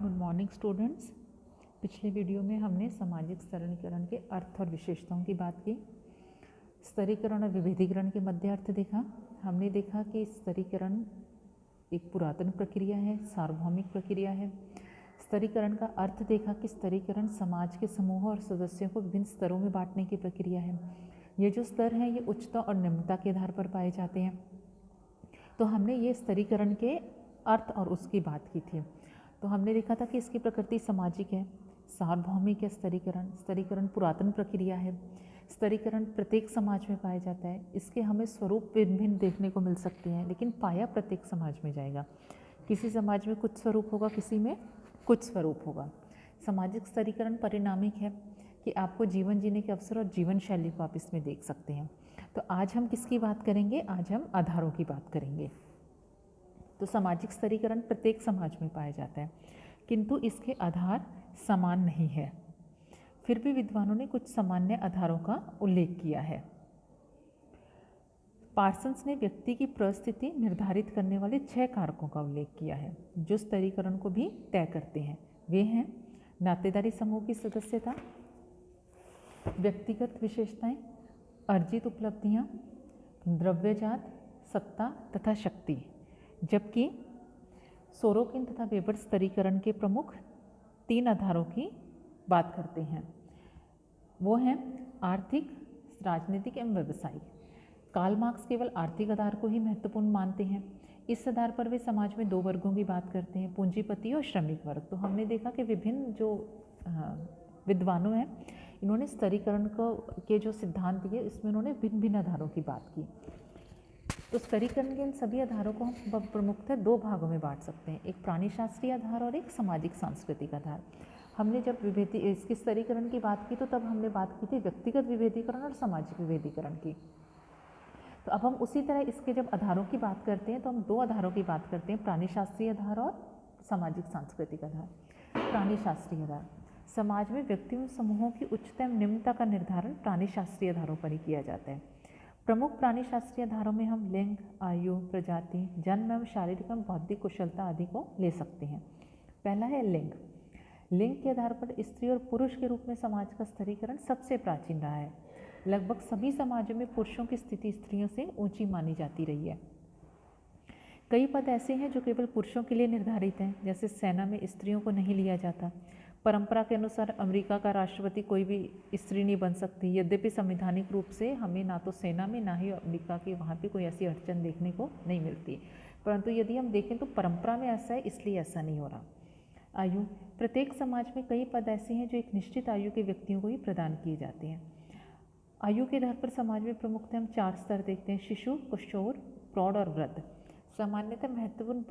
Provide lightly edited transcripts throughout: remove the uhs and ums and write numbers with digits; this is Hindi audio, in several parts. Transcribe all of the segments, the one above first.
Good morning students. पिछले वीडियो में हमने सामाजिक स्तरीकरण के अर्थ और विशेषताओं की बात की। स्तरीकरण और विभेदीकरण के मध्य अर्थ देखा। हमने देखा कि स्तरीकरण एक पुरातन प्रक्रिया है, सार्वभौमिक प्रक्रिया है। स्तरीकरण का अर्थ देखा कि स्तरीकरण समाज के समूहों और सदस्यों को विभिन्न स्तरों में बांटने की प्रक्रिया है। ये जो स्तर हैं ये उच्चता और निम्नता के आधार पर पाए जाते हैं। तो हमने ये स्तरीकरण के अर्थ और उसकी बात की थी। तो हमने देखा था कि इसकी प्रकृति सामाजिक है, सार्वभौमिक है। स्तरीकरण पुरातन प्रक्रिया है। स्तरीकरण प्रत्येक समाज में पाया जाता है। इसके हमें स्वरूप भिन्न भिन्न देखने को मिल सकते हैं, लेकिन पाया प्रत्येक समाज में जाएगा। किसी समाज में कुछ स्वरूप होगा, किसी में कुछ स्वरूप होगा। सामाजिक स्तरीकरण परिणामिक है कि आपको जीवन जीने के अवसर और जीवन शैली को आप इसमें देख सकते हैं। तो आज हम किसकी बात करेंगे? आज हम आधारों की बात करेंगे। तो सामाजिक स्तरीकरण प्रत्येक समाज में पाया जाता है, किंतु इसके आधार समान नहीं है। फिर भी विद्वानों ने कुछ सामान्य आधारों का उल्लेख किया है। पार्सन्स ने व्यक्ति की परिस्थिति निर्धारित करने वाले 6 कारकों का उल्लेख किया है जो स्तरीकरण को भी तय करते हैं। वे हैं नातेदारी समूह की सदस्यता, व्यक्तिगत विशेषताएं, अर्जित उपलब्धियां, द्रव्यजात, सत्ता तथा शक्ति। जबकि सोरोकिन तथा वेबर स्तरीकरण के प्रमुख 3 आधारों की बात करते हैं। वो हैं आर्थिक, राजनीतिक एवं व्यावसायिक। कार्ल मार्क्स केवल आर्थिक आधार को ही महत्वपूर्ण मानते हैं। इस आधार पर वे समाज में 2 वर्गों की बात करते हैं, पूंजीपति और श्रमिक वर्ग। तो हमने देखा कि विभिन्न जो विद्वानों हैं इन्होंने स्तरीकरण को के जो सिद्धांत दिए इसमें उन्होंने भिन्न भिन्न आधारों की बात की। तो स्तरीकरण के इन सभी आधारों को हम प्रमुखतः 2 भागों में बांट सकते हैं, एक प्राणीशास्त्रीय आधार और एक सामाजिक सांस्कृतिक आधार। हमने जब इसकी स्तरीकरण की बात की तो तब हमने बात की थी व्यक्तिगत विभेदीकरण और सामाजिक विभेदीकरण की। तो अब हम उसी तरह इसके जब आधारों की बात करते हैं तो हम 2 आधारों की बात करते हैं, प्राणीशास्त्रीय आधार और सामाजिक सांस्कृतिक आधार। प्राणीशास्त्रीय आधार समाज में व्यक्तियों समूहों की उच्चता एवं निम्नता का निर्धारण प्राणीशास्त्रीय आधारों पर ही किया जाता है। प्रमुख प्राणीशास्त्रीय आधारों में हम लिंग, आयु, प्रजाति, जन्म एवं शारीरिक एवं बौद्धिक कुशलता आदि को ले सकते हैं। पहला है लिंग। लिंग के आधार पर स्त्री और पुरुष के रूप में समाज का स्तरीकरण सबसे प्राचीन रहा है। लगभग सभी समाजों में पुरुषों की स्थिति स्त्रियों से ऊंची मानी जाती रही है। कई पद ऐसे हैं जो केवल पुरुषों के लिए निर्धारित हैं, जैसे सेना में स्त्रियों को नहीं लिया जाता। परंपरा के अनुसार अमेरिका का राष्ट्रपति कोई भी स्त्री नहीं बन सकती। यद्यपि संवैधानिक रूप से हमें ना तो सेना में ना ही अमेरिका की वहाँ पे कोई ऐसी अड़चन देखने को नहीं मिलती, परंतु यदि हम देखें तो परंपरा में ऐसा है, इसलिए ऐसा नहीं हो रहा। आयु, प्रत्येक समाज में कई पद ऐसे हैं जो एक निश्चित आयु के व्यक्तियों को ही प्रदान किए जाते हैं। आयु के आधार पर समाज में प्रमुखतः हम 4 स्तर देखते हैं, शिशु, किशोर, प्रौढ़ और वृद्ध। सामान्यतः महत्वपूर्ण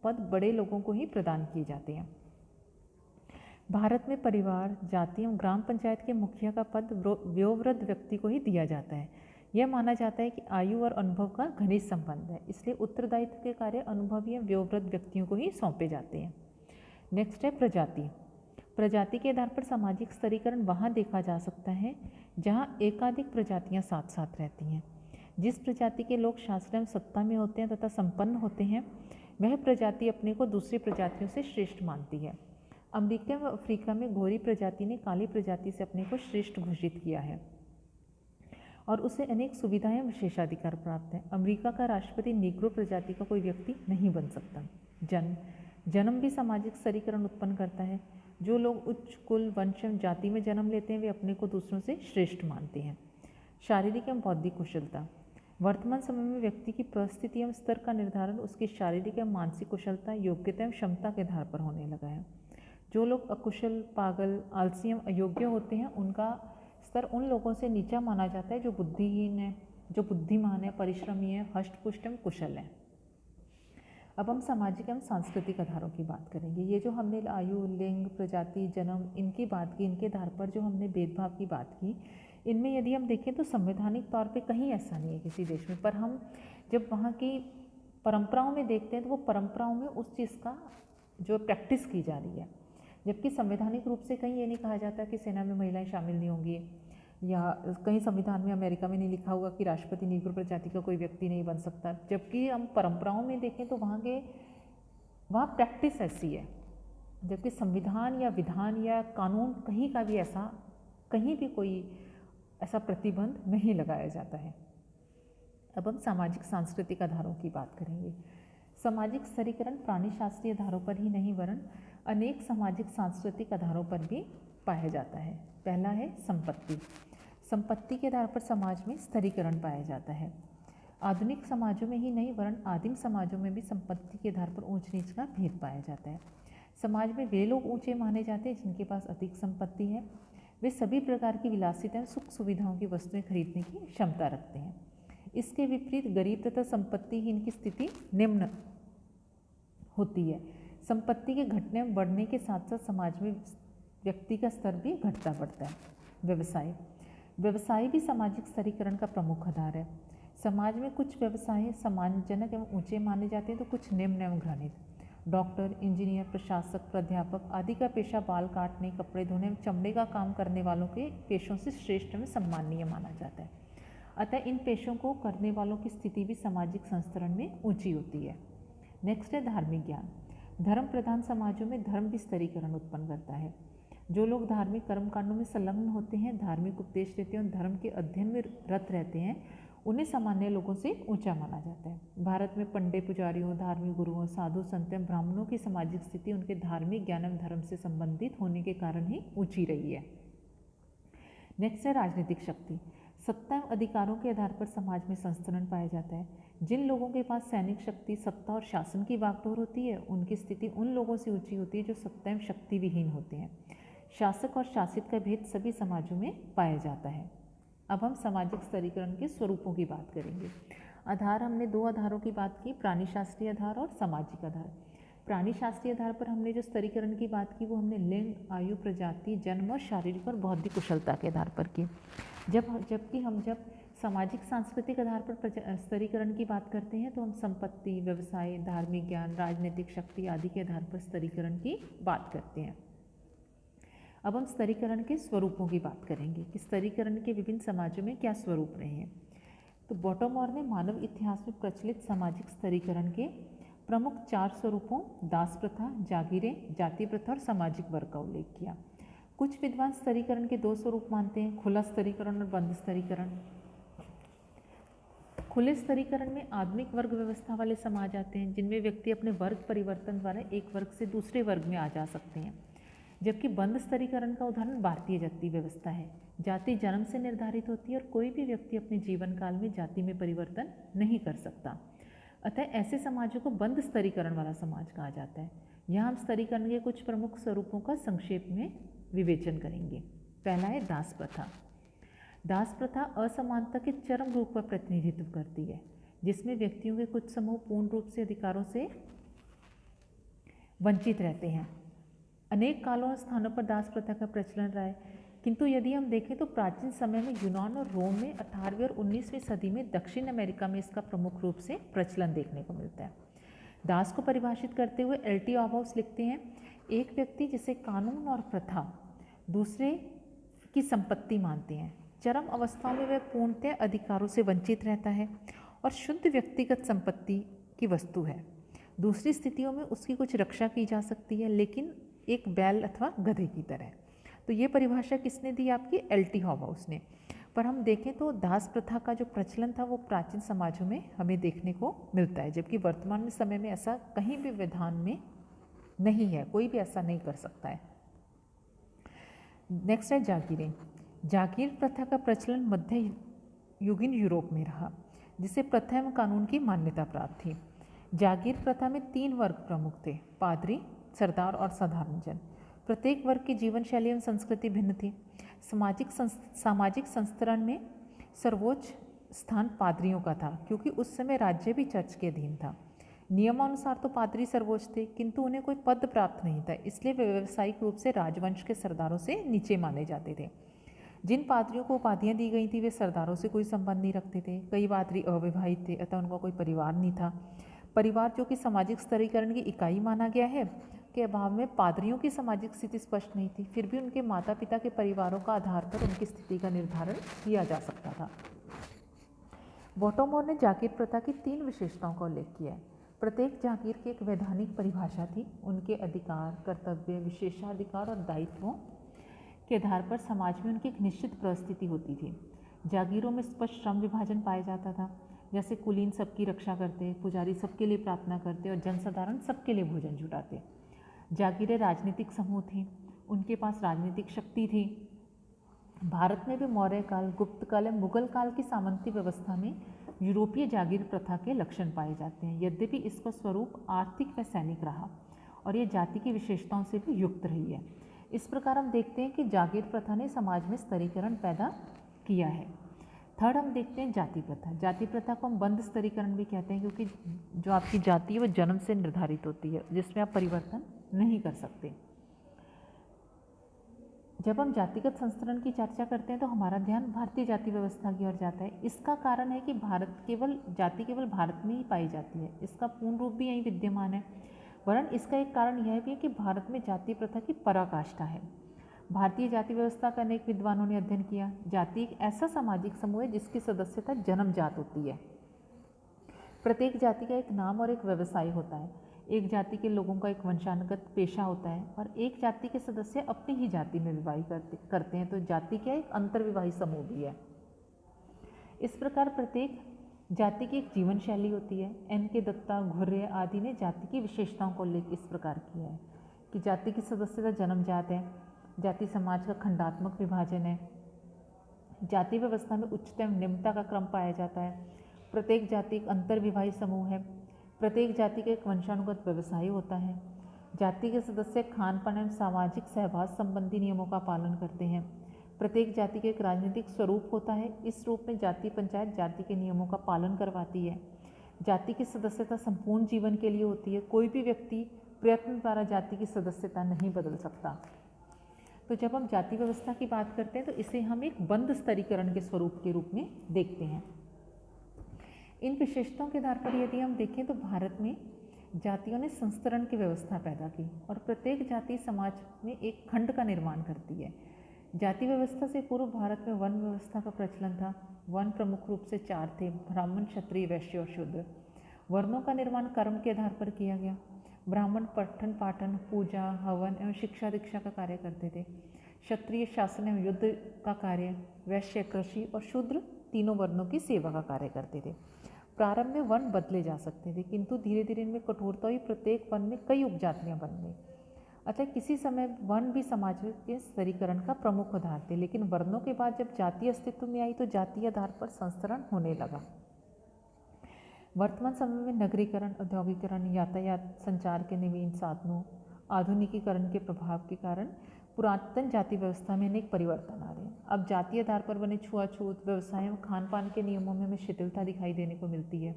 पद बड़े लोगों को ही प्रदान किए जाते हैं। भारत में परिवार, जाति एवं ग्राम पंचायत के मुखिया का पद वयोवृद्ध व्यक्ति को ही दिया जाता है। यह माना जाता है कि आयु और अनुभव का घनिष्ठ संबंध है, इसलिए उत्तरदायित्व के कार्य अनुभवी या वयोवृद्ध व्यक्तियों को ही सौंपे जाते हैं। नेक्स्ट है प्रजाति। प्रजाति के आधार पर सामाजिक स्तरीकरण वहाँ देखा जा सकता है जहाँ एकाधिक प्रजातियाँ साथ साथ रहती हैं। जिस प्रजाति के लोग शासन एवं सत्ता में होते हैं तथा संपन्न होते हैं वह प्रजाति अपने को दूसरी प्रजातियों से श्रेष्ठ मानती है। अमेरिका व अफ्रीका में गोरी प्रजाति ने काली प्रजाति से अपने को श्रेष्ठ घोषित किया है और उसे अनेक सुविधाएं विशेषाधिकार प्राप्त हैं। अमेरिका का राष्ट्रपति नीग्रो प्रजाति का कोई व्यक्ति नहीं बन सकता। जन्म भी सामाजिक स्तरीकरण उत्पन्न करता है। जो लोग उच्च कुल, वंश एवं जाति में जन्म लेते हैं वे अपने को दूसरों से श्रेष्ठ मानते हैं। शारीरिक एवं बौद्धिक कुशलता। वर्तमान समय में व्यक्ति की परिस्थिति एवं स्तर का निर्धारण उसकी शारीरिक एवं मानसिक कुशलता, योग्यता एवं क्षमता के आधार पर होने लगा है। जो लोग अकुशल, पागल, आलसी एवं अयोग्य होते हैं उनका स्तर उन लोगों से नीचा माना जाता है जो बुद्धिहीन है, जो बुद्धिमान है, परिश्रमी है, हष्टपुष्ट एवं कुशल है। अब हम सामाजिक एवं सांस्कृतिक आधारों की बात करेंगे। ये जो हमने आयु, लिंग, प्रजाति, जन्म इनकी बात की, इनके आधार पर जो हमने भेदभाव की बात की, इनमें यदि हम देखें तो संवैधानिक तौर पे कहीं ऐसा नहीं है किसी देश में, पर हम जब वहाँ की परंपराओं में देखते हैं तो वो परंपराओं में उस चीज़ का जो प्रैक्टिस की जा रही है। जबकि संवैधानिक रूप से कहीं ये नहीं कहा जाता कि सेना में महिलाएं शामिल नहीं होंगी, या कहीं संविधान में अमेरिका में नहीं लिखा होगा कि राष्ट्रपति नीग्रो प्रजाति का कोई व्यक्ति नहीं बन सकता। जबकि हम परंपराओं में देखें तो वहाँ प्रैक्टिस ऐसी है। जबकि संविधान या विधान या कानून कहीं का भी ऐसा, कहीं भी कोई ऐसा प्रतिबंध नहीं लगाया जाता है। अब हम सामाजिक सांस्कृतिक आधारों की बात करेंगे। सामाजिक स्तरीकरण प्राणी शास्त्रीय आधारों पर ही नहीं वरन अनेक सामाजिक सांस्कृतिक आधारों पर भी पाया जाता है। पहला है संपत्ति। संपत्ति के आधार पर समाज में स्तरीकरण पाया जाता है। आधुनिक समाजों में ही नहीं वरन आदिम समाजों में भी संपत्ति के आधार पर ऊंच नीच का भेद पाया जाता है। समाज में वे लोग ऊंचे माने जाते हैं जिनके पास अधिक संपत्ति है। वे सभी प्रकार की विलासिता एवं सुख सुविधाओं की वस्तुएं खरीदने की क्षमता रखते हैं। इसके विपरीत गरीब तथा संपत्तिहीन की स्थिति निम्न होती है। संपत्ति के घटने में बढ़ने के साथ साथ समाज में व्यक्ति का स्तर भी घटता बढ़ता है। व्यवसाय। व्यवसाय भी सामाजिक स्तरीकरण का प्रमुख आधार है। समाज में कुछ व्यवसाय सम्मानजनक एवं ऊंचे माने जाते हैं तो कुछ निम्न एवं घृणित। डॉक्टर, इंजीनियर, प्रशासक, प्राध्यापक आदि का पेशा बाल काटने, कपड़े धोने एवं चमड़े का काम करने वालों के पेशों से श्रेष्ठ एवं सम्माननीय माना जाता है। अतः इन पेशों को करने वालों की स्थिति भी सामाजिक संस्तरण में ऊंची होती है। नेक्स्ट है धार्मिक ज्ञान। धर्म प्रधान समाजों में धर्म भी स्तरीकरण उत्पन्न करता है। जो लोग धार्मिक कर्मकांडों में संलग्न होते हैं, धार्मिक उपदेश देते हैं और धर्म के अध्ययन में रत रहते हैं, उन्हें सामान्य लोगों से ऊंचा माना जाता है। भारत में पंडित, पुजारियों, धार्मिक गुरुओं, साधु संत एवं ब्राह्मणों की सामाजिक स्थिति उनके धार्मिक ज्ञान एवं धर्म से संबंधित होने के कारण ही ऊंची रही है। नेक्स्ट है राजनीतिक शक्ति। सत्ता एवं अधिकारों के आधार पर समाज में संस्तरण पाया जाता है। जिन लोगों के पास सैनिक शक्ति, सत्ता और शासन की वागडोर होती है, उनकी स्थिति उन लोगों से ऊंची होती है जो सत्ता एवं शक्ति विहीन होते हैं। शासक और शासित का भेद सभी समाजों में पाया जाता है। अब हम सामाजिक स्तरीकरण के स्वरूपों की बात करेंगे। आधार, हमने दो आधारों की बात की, प्राणी शास्त्रीय आधार और सामाजिक आधार। प्राणी शास्त्रीय आधार पर हमने जो स्तरीकरण की बात की वो हमने लिंग, आयु, प्रजाति, जन्म और शारीरिक और बौद्धिक कुशलता के आधार पर की। जबकि हम जब सामाजिक सांस्कृतिक आधार पर स्तरीकरण की बात करते हैं तो हम संपत्ति, व्यवसाय, धार्मिक ज्ञान, राजनीतिक शक्ति आदि के आधार पर स्तरीकरण की बात करते हैं। अब हम स्तरीकरण के स्वरूपों की बात करेंगे कि स्तरीकरण के विभिन्न समाजों में क्या स्वरूप रहे हैं। तो बॉटमोर ने मानव इतिहास में प्रचलित सामाजिक स्तरीकरण के प्रमुख 4 स्वरूपों दास प्रथा, जागीरें, जाति प्रथा और सामाजिक वर्ग का उल्लेख किया। कुछ विद्वान स्तरीकरण के 2 स्वरूप मानते हैं, खुला स्तरीकरण और बंद स्तरीकरण। खुले स्तरीकरण में आधुनिक वर्ग व्यवस्था वाले समाज आते हैं जिनमें व्यक्ति अपने वर्ग परिवर्तन द्वारा एक वर्ग से दूसरे वर्ग में आ जा सकते हैं। जबकि बंद स्तरीकरण का उदाहरण भारतीय जाति व्यवस्था है। जाति जन्म से निर्धारित होती है और कोई भी व्यक्ति अपने जीवन काल में जाति में परिवर्तन नहीं कर सकता। अतः ऐसे समाजों को बंद स्तरीकरण वाला समाज कहा जाता है। यहाँ हम स्तरीकरण के कुछ प्रमुख स्वरूपों का संक्षेप में विवेचन करेंगे। पहला है दास प्रथा। दास प्रथा असमानता के चरम रूप का प्रतिनिधित्व करती है, जिसमें व्यक्तियों के कुछ समूह पूर्ण रूप से अधिकारों से वंचित रहते हैं। अनेक कालों और स्थानों पर दास प्रथा का प्रचलन रहा है, किंतु यदि हम देखें तो प्राचीन समय में यूनान और रोम में 18वीं और 19वीं सदी में दक्षिण अमेरिका में इसका प्रमुख रूप से प्रचलन देखने को मिलता है। दास को परिभाषित करते हुए एल.टी. ऑबहाउस लिखते हैं, एक व्यक्ति जिसे कानून और प्रथा दूसरे की संपत्ति मानते हैं, चरम अवस्थाओं में वह पूर्णतः अधिकारों से वंचित रहता है और शुद्ध व्यक्तिगत संपत्ति की वस्तु है। दूसरी स्थितियों में उसकी कुछ रक्षा की जा सकती है, लेकिन एक बैल अथवा गधे की तरह। तो ये परिभाषा किसने दी? आपकी एल.टी. ऑबहाउस ने। पर हम देखें तो दास प्रथा का जो प्रचलन था वो प्राचीन समाजों में हमें देखने को मिलता है, जबकि वर्तमान में समय में ऐसा कहीं भी विधान में नहीं है, कोई भी ऐसा नहीं कर सकता है। नेक्स्ट है जागीरें। जागीर प्रथा का प्रचलन मध्य युगीन यूरोप में रहा, जिसे प्रथा एवं कानून की मान्यता प्राप्त थी। जागीर प्रथा में 3 वर्ग प्रमुख थे, पादरी, सरदार और साधारण जन। प्रत्येक वर्ग की जीवन शैली एवं संस्कृति भिन्न थी। सामाजिक संस्तरण में सर्वोच्च स्थान पादरियों का था, क्योंकि उस समय राज्य भी चर्च के अधीन था। नियमानुसार तो पादरी सर्वोच्च थे, किंतु उन्हें कोई पद प्राप्त नहीं था, इसलिए वे व्यावसायिक रूप से राजवंश के सरदारों से नीचे माने जाते थे। जिन पादरियों को उपाधियां दी गई थी वे सरदारों से कोई संबंध नहीं रखते थे। कई पादरी अविवाहित थे, अतः उनका कोई परिवार नहीं था। परिवार, जो कि सामाजिक स्तरीकरण की इकाई माना गया है, के अभाव में पादरियों की सामाजिक स्थिति स्पष्ट नहीं थी। फिर भी उनके माता पिता के परिवारों का आधार पर उनकी स्थिति का निर्धारण किया जा सकता था। बॉटमोर ने जागीर प्रथा की 3 विशेषताओं का उल्लेख किया है। प्रत्येक जागीर की एक वैधानिक परिभाषा थी। उनके अधिकार, कर्तव्य, विशेषाधिकार और दायित्वों के आधार पर समाज में उनकी एक निश्चित परिस्थिति होती थी। जागीरों में स्पष्ट श्रम विभाजन पाया जाता था, जैसे कुलीन सबकी रक्षा करते, पुजारी सबके लिए प्रार्थना करते और जनसाधारण सबके लिए भोजन जुटाते। जागीरें राजनीतिक समूह थी, उनके पास राजनीतिक शक्ति थी। भारत में भी मौर्य काल, गुप्त काल या मुगल काल की सामंती व्यवस्था में यूरोपीय जागीर प्रथा के लक्षण पाए जाते हैं। यद्यपि इसका स्वरूप आर्थिक व सैनिक रहा और ये जाति की विशेषताओं से भी युक्त रही है। इस प्रकार हम देखते हैं कि जागीर प्रथा ने समाज में स्तरीकरण पैदा किया है। थर्ड हम देखते हैं जाति प्रथा। जाति प्रथा को हम बंद स्तरीकरण भी कहते हैं, क्योंकि जो आपकी जाति है वो जन्म से निर्धारित होती है, जिसमें आप परिवर्तन नहीं कर सकते। जब हम जातिगत संस्करण की चर्चा करते हैं तो हमारा ध्यान भारतीय जाति व्यवस्था की ओर जाता है। इसका कारण है कि जाति केवल भारत में ही पाई जाती है। इसका पूर्ण रूप भी यहीं विद्यमान है। वरन इसका एक कारण यह भी है कि भारत में जाति प्रथा की पराकाष्ठा है। भारतीय जाति व्यवस्था का अनेक विद्वानों ने अध्ययन किया। जाति एक ऐसा सामाजिक समूह है जिसकी सदस्यता जन्मजात होती है। प्रत्येक जाति का एक नाम और एक व्यवसाय होता है। एक जाति के लोगों का एक वंशानुगत पेशा होता है और एक जाति के सदस्य अपनी ही जाति में विवाह करते हैं। तो जाति क्या एक अंतर्विवाही समूह भी है। इस प्रकार प्रत्येक जाति की एक जीवन शैली होती है। N.K. दत्ता, घुर्रे आदि ने जाति की विशेषताओं को उल्लेख इस प्रकार किया है कि जाति की सदस्यता जन्मजात है, जाति समाज का खंडात्मक विभाजन है, जाति व्यवस्था में उच्चतम निम्नता का क्रम पाया जाता है, प्रत्येक जाति एक अंतर्विवाही समूह है, प्रत्येक जाति का एक वंशानुगत व्यवसाय होता है, जाति के सदस्य खान पान एवं सामाजिक सहवास संबंधी नियमों का पालन करते हैं, प्रत्येक जाति का एक राजनीतिक स्वरूप होता है। इस रूप में जाति पंचायत जाति के नियमों का पालन करवाती है। जाति की सदस्यता संपूर्ण जीवन के लिए होती है। कोई भी व्यक्ति प्रयत्न द्वारा जाति की सदस्यता नहीं बदल सकता। तो जब हम जाति व्यवस्था की बात करते हैं तो इसे हम एक बंद स्तरीकरण के स्वरूप के रूप में देखते हैं। इन विशेषताओं के आधार पर यदि हम देखें तो भारत में जातियों ने संस्तरण की व्यवस्था पैदा की और प्रत्येक जाति समाज में एक खंड का निर्माण करती है। जाति व्यवस्था से पूर्व भारत में वर्ण व्यवस्था का प्रचलन था। वर्ण प्रमुख रूप से 4 थे: ब्राह्मण, क्षत्रिय, वैश्य और शूद्र। वर्णों का निर्माण कर्म के आधार पर किया गया। ब्राह्मण पठन पाठन, पूजा, हवन एवं शिक्षा दीक्षा का कार्य करते थे। क्षत्रिय शासन एवं युद्ध का कार्य, वैश्य कृषि और शूद्र तीनों वर्णों की सेवा का कार्य करते थे। प्रारंभ में वर्ण बदले जा सकते थे, किंतु धीरे धीरे इनमें कठोरता हुई। प्रत्येक वर्ण में कई उपजातियां बन गई। अतः किसी समय वर्ण भी समाज के स्तरीकरण का प्रमुख आधार थे, लेकिन वर्णों के बाद जब जाति अस्तित्व में आई तो जातीय आधार पर संस्तरण होने लगा। वर्तमान समय में नगरीकरण, औद्योगिकरण, यातायात, संचार के नवीन साधनों, आधुनिकीकरण के प्रभाव के कारण पुरातन जाति व्यवस्था में अनेक परिवर्तन आ रहे हैं। अब जातीय आधार पर बने छुआछूत व्यवसायों, खान पान के नियमों में हमें शिथिलता दिखाई देने को मिलती है।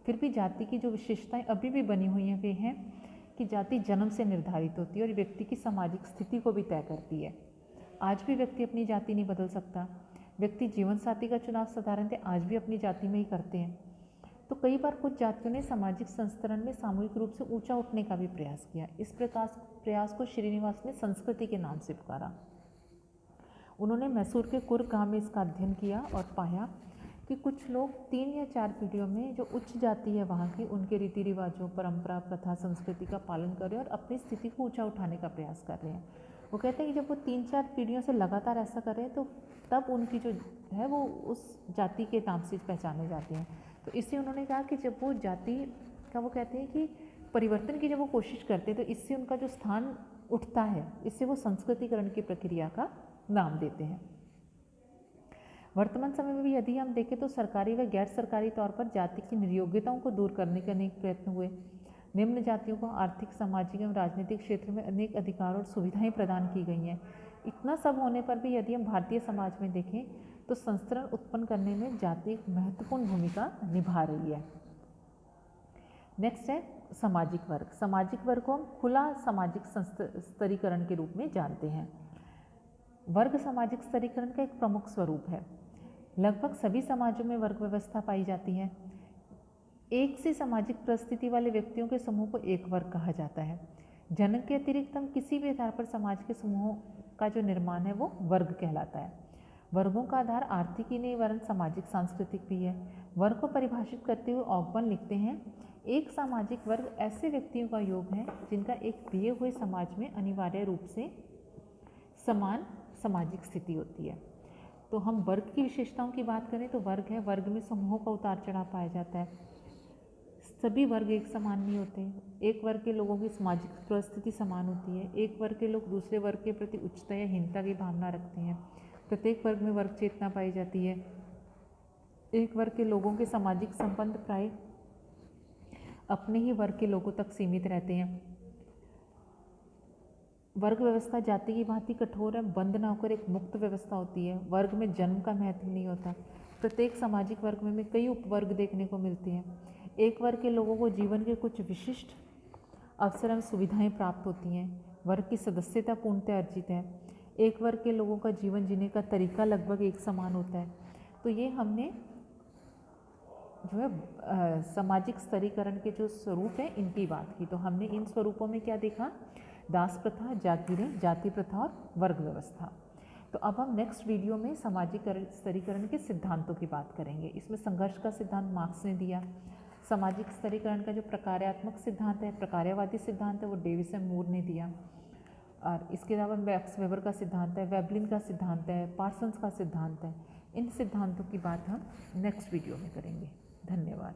फिर भी जाति की जो विशेषताएं अभी भी बनी हुई हैं वे हैं कि जाति जन्म से निर्धारित होती है और व्यक्ति की सामाजिक स्थिति को भी तय करती है। आज भी व्यक्ति अपनी जाति नहीं बदल सकता। व्यक्ति जीवन साथी का चुनाव साधारणतः आज भी अपनी जाति में ही करते हैं। तो कई बार कुछ जातियों ने सामाजिक संस्तरण में सामूहिक रूप से ऊंचा उठने का भी प्रयास किया। इस प्रयास को श्रीनिवास ने संस्कृति के नाम से पुकारा। उन्होंने मैसूर के कुर्ग गांव में इसका अध्ययन किया और पाया कि कुछ लोग 3 या 4 पीढ़ियों में जो उच्च जाति है वहाँ की, उनके रीति रिवाजों, परंपरा, प्रथा, संस्कृति का पालन कर रहे हैं और अपनी स्थिति को ऊंचा उठाने का प्रयास कर रहे हैं। वो कहते हैं कि जब वो 3-4 पीढ़ियों से लगातार ऐसा कर रहे हैं तो तब उनकी जो है वो उस जाति के नाम से पहचाने जाते हैं। तो इससे उन्होंने कहा कि जब वो जाति का, वो कहते हैं कि परिवर्तन की जब वो कोशिश करते हैं तो इससे उनका जो स्थान उठता है, इससे वो संस्कृतिकरण की प्रक्रिया का नाम देते हैं। वर्तमान समय में भी यदि हम देखें तो सरकारी व गैर सरकारी तौर पर जाति की निर्योग्यताओं को दूर करने के अनेक प्रयत्न हुए। निम्न जातियों को आर्थिक, सामाजिक एवं राजनीतिक क्षेत्र में अनेक अधिकार और सुविधाएं प्रदान की गई हैं। इतना सब होने पर भी यदि हम भारतीय समाज में देखें तो संस्तरण उत्पन्न करने में जाति एक महत्वपूर्ण भूमिका निभा रही है। नेक्स्ट है सामाजिक वर्ग। सामाजिक वर्ग को हम खुला सामाजिक स्तरीकरण के रूप में जानते हैं। वर्ग सामाजिक स्तरीकरण का एक प्रमुख स्वरूप है। लगभग सभी समाजों में वर्ग व्यवस्था पाई जाती है। एक से सामाजिक परिस्थिति वाले व्यक्तियों के समूह को एक वर्ग कहा जाता है। जन्म के अतिरिक्त हम किसी भी आधार पर समाज के समूहों का जो निर्माण है वो वर्ग कहलाता है। वर्गों का आधार आर्थिक ही नहीं वरन सामाजिक सांस्कृतिक भी है। वर्ग को परिभाषित करते हुए ऑकबर्न लिखते हैं एक सामाजिक वर्ग ऐसे व्यक्तियों का योग है जिनका एक दिए हुए समाज में अनिवार्य रूप से समान सामाजिक स्थिति होती है। तो हम वर्ग की विशेषताओं की बात करें तो वर्ग है, वर्ग में समूहों का उतार चढ़ाव पाया जाता है। सभी वर्ग एक समान नहीं होते। एक वर्ग के लोगों की सामाजिक परिस्थिति समान होती है। एक वर्ग के लोग दूसरे वर्ग के प्रति उच्चता या हीनता की भावना रखते हैं। प्रत्येक वर्ग में वर्ग चेतना पाई जाती है। एक वर्ग के लोगों के सामाजिक संबंध प्राय अपने ही वर्ग के लोगों तक सीमित रहते हैं। वर्ग व्यवस्था जाति की भांति कठोर है, बंद ना होकर एक मुक्त व्यवस्था होती है। वर्ग में जन्म का महत्व नहीं होता। प्रत्येक सामाजिक वर्ग में कई उपवर्ग देखने को मिलते हैं। एक वर्ग के लोगों को जीवन के कुछ विशिष्ट अवसर एवं सुविधाएं प्राप्त होती हैं। वर्ग की सदस्यता पूर्णतः अर्जित है। एक वर्ग के लोगों का जीवन जीने का तरीका लगभग एक समान होता है। तो ये हमने जो है सामाजिक स्तरीकरण के जो स्वरूप हैं इनकी बात की। तो हमने इन स्वरूपों में क्या देखा? दास प्रथा, जागीरें, जाति प्रथा और वर्ग व्यवस्था। तो अब हम नेक्स्ट वीडियो में सामाजिक स्तरीकरण के सिद्धांतों की बात करेंगे। इसमें संघर्ष का सिद्धांत मार्क्स ने दिया। सामाजिक स्तरीकरण का जो प्रकार्यात्मक सिद्धांत है, प्रकार्यवादी सिद्धांत है, वो डेविस एंड मूर ने दिया। और इसके अलावा मैक्स वेबर का सिद्धांत है, वेबलिन का सिद्धांत है, पार्सन्स का सिद्धांत है। इन सिद्धांतों की बात हम नेक्स्ट वीडियो में करेंगे। धन्यवाद।